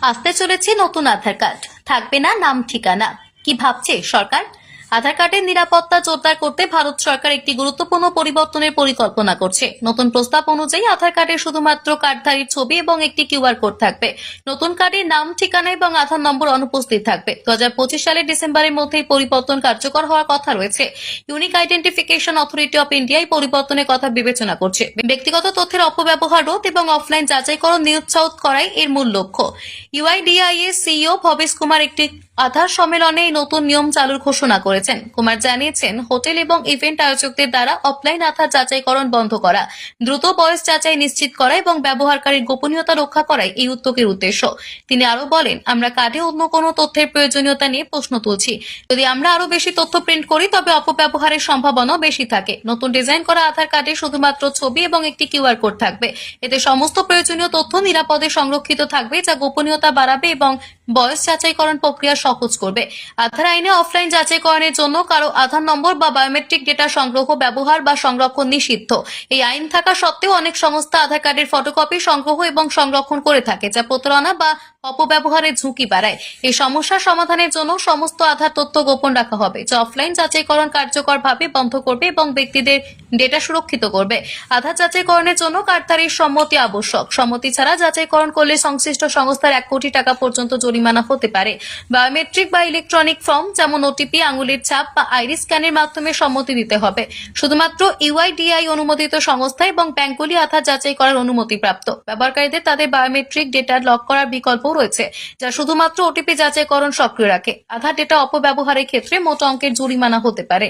আসতে চলেছে নতুন আধার কার্ড, থাকবে না নাম ঠিকানা। কি ভাবছে সরকার? আধার কার্ডের নিরাপত্তা জোরদার করতে ভারত সরকার একটি গুরুত্বপূর্ণ পরিবর্তনের পরিকল্পনা করছে। নতুন প্রস্তাব অনুযায়ী আধার কার্ডে শুধুমাত্র কার্ডধারীর ছবি এবং একটি কিউআর কোড থাকবে। নতুন কার্ডে নাম ঠিকানা এবং আধার নম্বর অনুপস্থিত থাকবে। 2025 সালের ডিসেম্বরের মধ্যেই পরিবর্তন কার্যকর হওয়ার কথা রয়েছে। Unique identification authority of India এই পরিবর্তনের কথা বিবেচনা করছে। ব্যক্তিগত তথ্যের অপব্যবহার রোধ এবং অফলাইন যাচাইকরণ নিরুৎসাহিত করাই এর মূল লক্ষ্য। ইউআইডিআই এর সিইও ভবেশ কুমার একটি আধার সম্মেলনে এই নতুন নিয়ম চালুর ঘোষণা করেছেন। কুমার জানিয়েছেন, হোটেল এবং ইভেন্ট আয়োজকদের দ্বারা অফলাইন আধার যাচাইকরণ বন্ধ করা, দ্রুত বয়স যাচাই নিশ্চিত করা এবং ব্যবহারকারীর গোপনীয়তা রক্ষা করাই এই উদ্যোগের উদ্দেশ্য। তিনি আরো বলেন, আমরা কার্ডে অন্য কোনো তথ্যের প্রয়োজনীয়তা নিয়ে প্রশ্ন তুলছি। যদি আমরা আরো বেশি তথ্য প্রিন্ট করি তবে অপব্যবহারের সম্ভাবনাও বেশি থাকে। নতুন ডিজাইন করা আধার কার্ডে শুধুমাত্র ছবি এবং একটি কিউআর কোড থাকবে। এতে সমস্ত প্রয়োজনীয় তথ্য নিরাপদে সংরক্ষিত থাকবে, যা গোপনীয়তা বাড়াবে এবং বয়স যাচাইকরণ প্রক্রিয়া সহজ করবে। আধার আইনে অফলাইন যাচাইকরণের জন্য কারো আধার নম্বর বা বায়োমেট্রিক ডেটা সংগ্রহ, ব্যবহার বা সংরক্ষণ নিষিদ্ধ। এই আইন থাকা সত্ত্বেও অনেক সংস্থা আধার কার্ডের ফটোকপি সংগ্রহ এবং সংরক্ষণ করে থাকে, যা প্রতারণা বা অপব্যবহারের ঝুঁকি বাড়ায়। এই সমস্যার সমাধানের জন্য সমস্ত আধার তথ্য গোপন রাখা হবে, যা অফলাইন যাচাইকরণ কার্যকরভাবে বন্ধ করবে এবং ব্যক্তিদের ডেটা সুরক্ষিত করবে। আধার যাচাইকরণের জন্য কার্ডধারীর সম্মতি আবশ্যক। সম্মতি ছাড়া যাচাইকরণ করলে সংশ্লিষ্ট সংস্থার 1 কোটি টাকা পর্যন্ত জরিমানা হতে পারে। বায়োমেট্রিক বা ইলেকট্রনিক ফর্ম যেমন ওটিপি, আঙুলের ছাপ বা আইরিস স্ক্যানের মাধ্যমে সম্মতি দিতে হবে। শুধুমাত্র ইউআইডিআই অনুমোদিত সংস্থা এবং ব্যাংকগুলি আধার যাচাই করার অনুমতিপ্রাপ্ত। ব্যবহারকারীদের তাদের বায়োমেট্রিক ডেটা লক করার বিকল্প রয়েছে, যা শুধুমাত্র ওটিপি যাচাইকরণ সক্রিয় রাখে। আধার ডেটা অপব্যবহারের ক্ষেত্রে মোটা অঙ্কের জরিমানা হতে পারে।